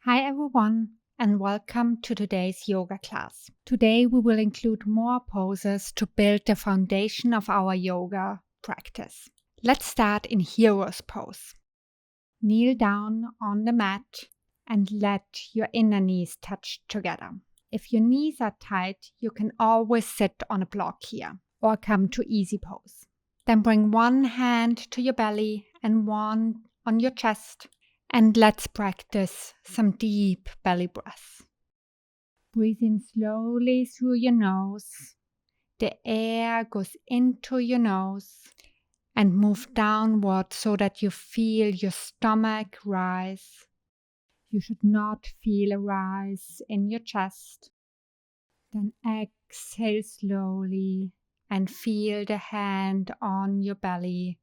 Hi everyone, and welcome to today's yoga class. Today we will include more poses to build the foundation of our yoga practice. Let's start in Hero's Pose. Kneel down on the mat and let your inner knees touch together. If your knees are tight, you can always sit on a block here or come to Easy Pose. Then bring one hand to your belly and one on your chest. And let's practice some deep belly breaths. Breathe in slowly through your nose. The air goes into your nose and move downward so that you feel your stomach rise. You should not feel a rise in your chest. Then exhale slowly and feel the hand on your belly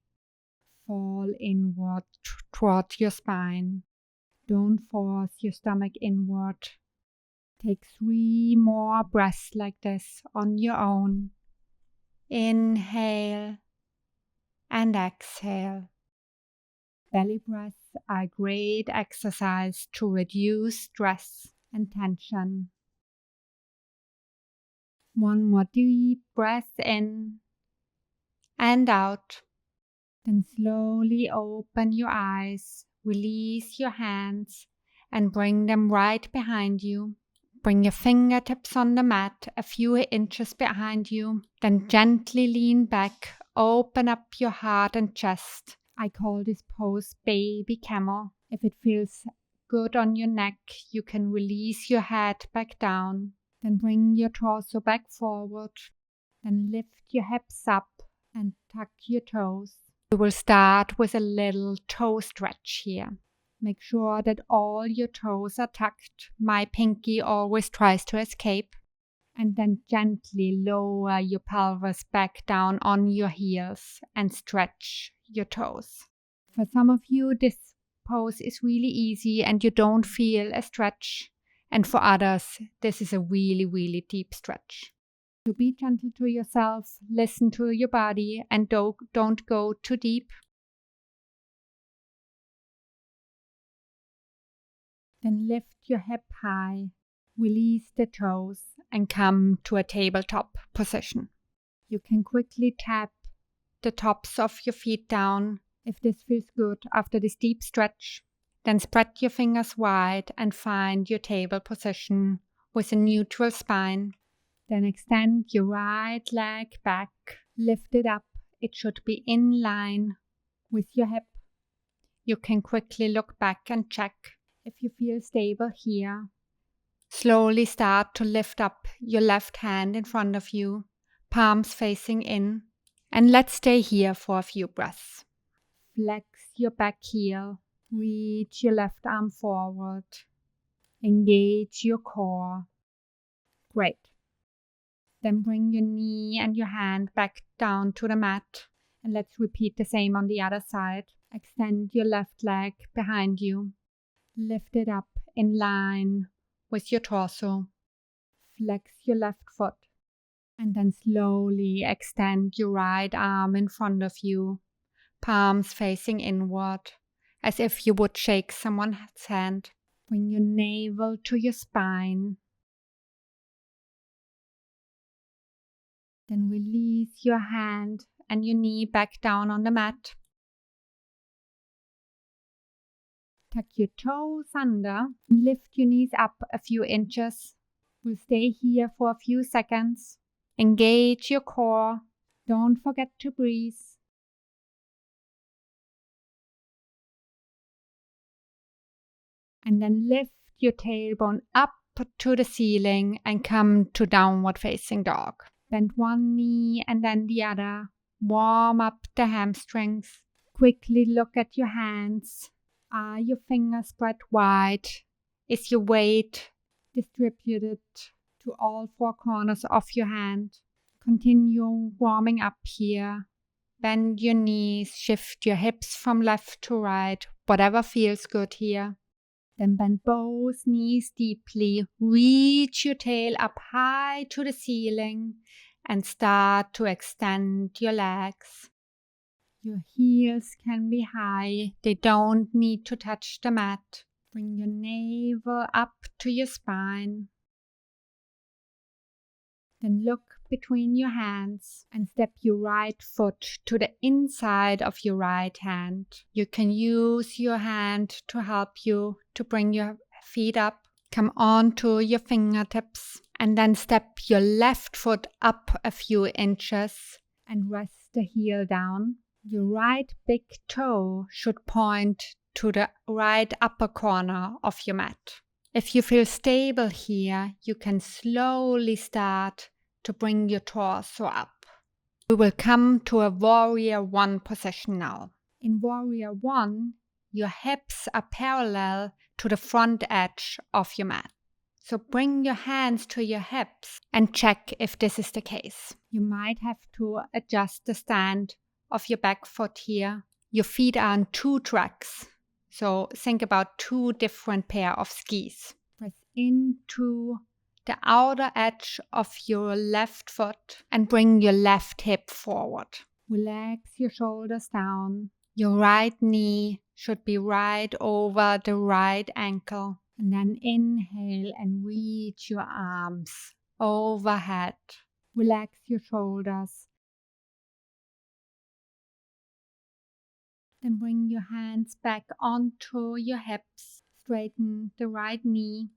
fall inward toward your spine. Don't force your stomach inward. Take 3 more breaths like this on your own. Inhale and exhale. Belly breaths are a great exercise to reduce stress and tension. One more deep breath in and out. Then slowly open your eyes, release your hands and bring them right behind you. Bring your fingertips on the mat a few inches behind you. Then gently lean back, open up your heart and chest. I call this pose Baby Camel. If it feels good on your neck, you can release your head back down. Then bring your torso back forward. Then lift your hips up and tuck your toes. We will start with a little toe stretch here. Make sure that all your toes are tucked. My pinky always tries to escape. And then gently lower your pelvis back down on your heels and stretch your toes. For some of you, this pose is really easy and you don't feel a stretch. And for others, this is a really, really deep stretch. So be gentle to yourself, listen to your body, and don't go too deep. Then lift your hip high, release the toes, and come to a tabletop position. You can quickly tap the tops of your feet down if this feels good after this deep stretch. Then spread your fingers wide and find your table position with a neutral spine. Then extend your right leg back, lift it up. It should be in line with your hip. You can quickly look back and check if you feel stable here. Slowly start to lift up your left hand in front of you, palms facing in. And let's stay here for a few breaths. Flex your back heel, reach your left arm forward, engage your core. Great. Then bring your knee and your hand back down to the mat. And let's repeat the same on the other side. Extend your left leg behind you. Lift it up in line with your torso. Flex your left foot. And then slowly extend your right arm in front of you. Palms facing inward, as if you would shake someone's hand. Bring your navel to your spine. Then release your hand and your knee back down on the mat. Tuck your toes under and lift your knees up a few inches. We'll stay here for a few seconds. Engage your core. Don't forget to breathe. And then lift your tailbone up to the ceiling and come to downward facing dog. Bend one knee and then the other. Warm up the hamstrings. Quickly look at your hands. Are your fingers spread wide? Is your weight distributed to all 4 corners of your hand? Continue warming up here. Bend your knees, shift your hips from left to right, whatever feels good here. Then bend both knees deeply, reach your tail up high to the ceiling and start to extend your legs. Your heels can be high, they don't need to touch the mat. Bring your navel up to your spine. Then look between your hands and step your right foot to the inside of your right hand. You can use your hand to help you to bring your feet up. Come on to your fingertips and then step your left foot up a few inches and rest the heel down. Your right big toe should point to the right upper corner of your mat. If you feel stable here, you can slowly start to bring your torso up. We will come to a Warrior 1 position now. In Warrior 1, your hips are parallel to the front edge of your mat. So bring your hands to your hips and check if this is the case. You might have to adjust the stand of your back foot here. Your feet are on 2 tracks. So think about 2 different pair of skis. Press into the outer edge of your left foot and bring your left hip forward. Relax your shoulders down. Your right knee should be right over the right ankle. And then inhale and reach your arms overhead. Relax your shoulders. Then bring your hands back onto your hips. Straighten the right knee.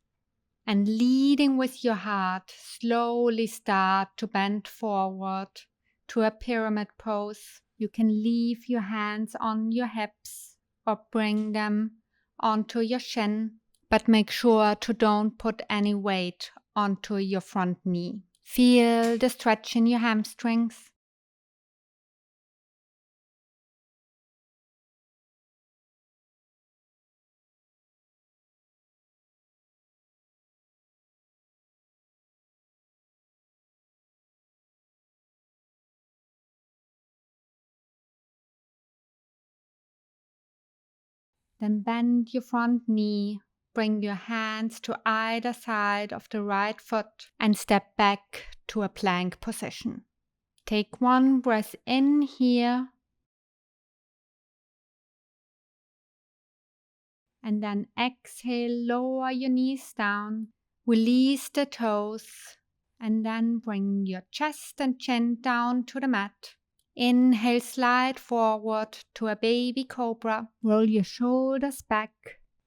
And leading with your heart, slowly start to bend forward to a pyramid pose. You can leave your hands on your hips or bring them onto your shin, but make sure to don't put any weight onto your front knee. Feel the stretch in your hamstrings. Then bend your front knee, bring your hands to either side of the right foot and step back to a plank position. Take one breath in here and then exhale, lower your knees down, release the toes and then bring your chest and chin down to the mat. Inhale, slide forward to a baby cobra. Roll your shoulders back.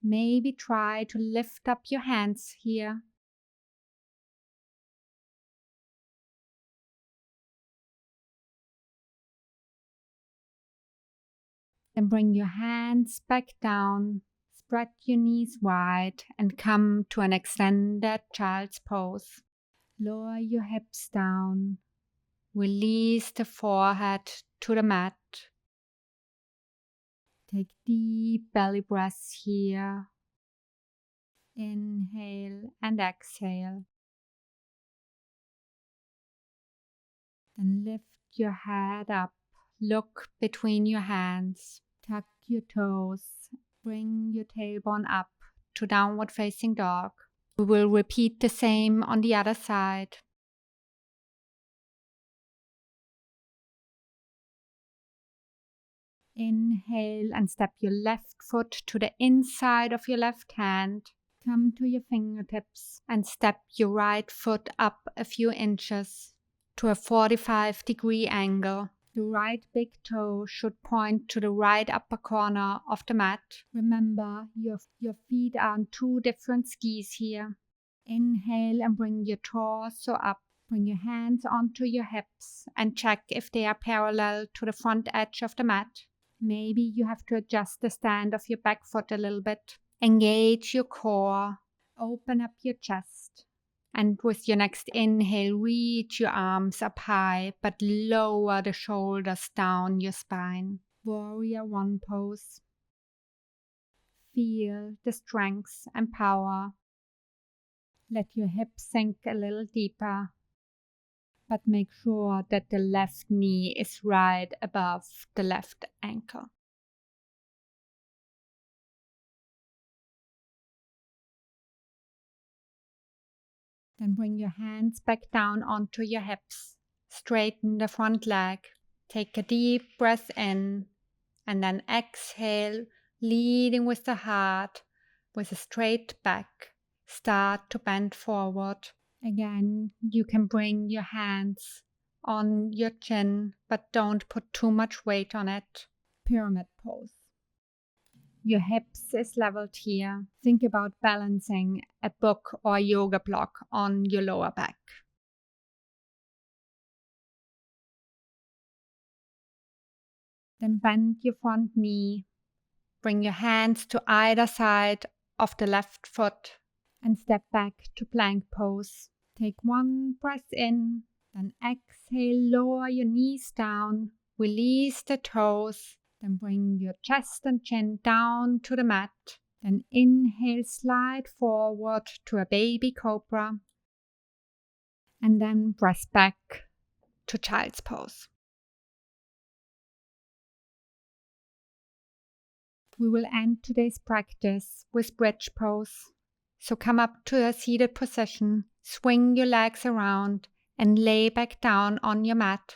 Maybe try to lift up your hands here. Then bring your hands back down. Spread your knees wide and come to an extended child's pose. Lower your hips down. Release the forehead to the mat. Take deep belly breaths here. Inhale and exhale. Then lift your head up. Look between your hands. Tuck your toes. Bring your tailbone up to downward facing dog. We will repeat the same on the other side. Inhale and step your left foot to the inside of your left hand. Come to your fingertips and step your right foot up a few inches to a 45-degree angle. The right big toe should point to the right upper corner of the mat. Remember, your feet are on 2 different skis here. Inhale and bring your torso up. Bring your hands onto your hips and check if they are parallel to the front edge of the mat. Maybe you have to adjust the stand of your back foot a little bit. Engage your core. Open up your chest. And with your next inhale, reach your arms up high, but lower the shoulders down your spine. Warrior 1 pose. Feel the strength and power. Let your hips sink a little deeper, but make sure that the left knee is right above the left ankle. Then bring your hands back down onto your hips. Straighten the front leg. Take a deep breath in and then exhale, leading with the heart. With a straight back, start to bend forward. Again, you can bring your hands on your chin, but don't put too much weight on it. Pyramid pose. Your hips is leveled here. Think about balancing a book or a yoga block on your lower back. Then bend your front knee. Bring your hands to either side of the left foot and step back to plank pose. Take one breath in, then exhale, lower your knees down, release the toes, then bring your chest and chin down to the mat. Then inhale, slide forward to a baby cobra, and then press back to child's pose. We will end today's practice with bridge pose. So come up to a seated position, swing your legs around, and lay back down on your mat.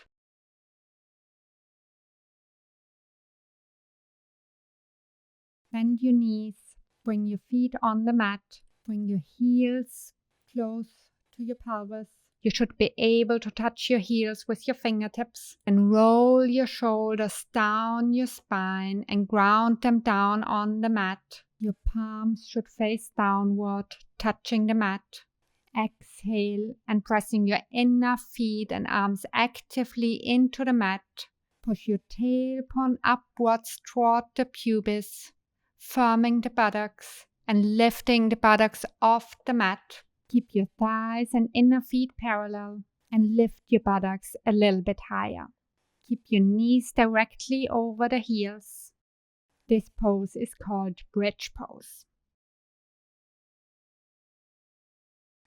Bend your knees, bring your feet on the mat, bring your heels close to your pelvis. You should be able to touch your heels with your fingertips and roll your shoulders down your spine and ground them down on the mat. Your palms should face downward, touching the mat. Exhale and pressing your inner feet and arms actively into the mat. Push your tailbone upwards toward the pubis, firming the buttocks and lifting the buttocks off the mat. Keep your thighs and inner feet parallel and lift your buttocks a little bit higher. Keep your knees directly over the heels. This pose is called bridge pose.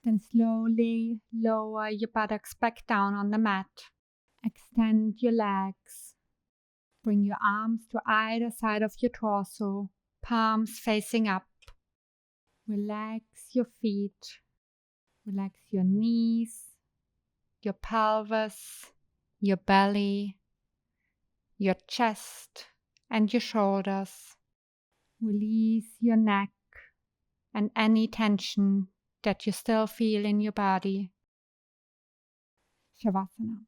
Then slowly lower your buttocks back down on the mat. Extend your legs. Bring your arms to either side of your torso, palms facing up. Relax your feet. Relax your knees, your pelvis, your belly, your chest, and your shoulders. Release your neck and any tension that you still feel in your body. Shavasana.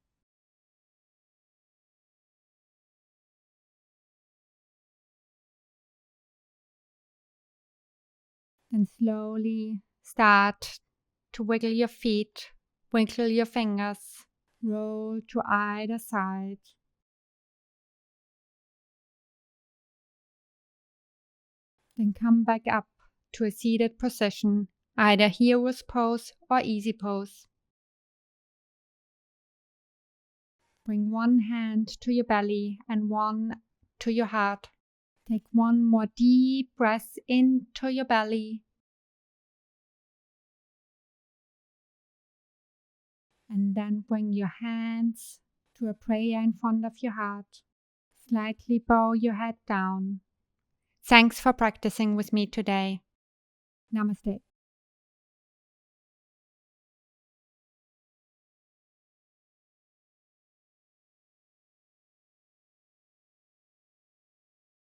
Then slowly start to wiggle your feet, wiggle your fingers, roll to either side. Then come back up to a seated position, either hero's pose or easy pose. Bring one hand to your belly and one to your heart. Take one more deep breath into your belly. And then bring your hands to a prayer in front of your heart. Slightly bow your head down. Thanks for practicing with me today. Namaste.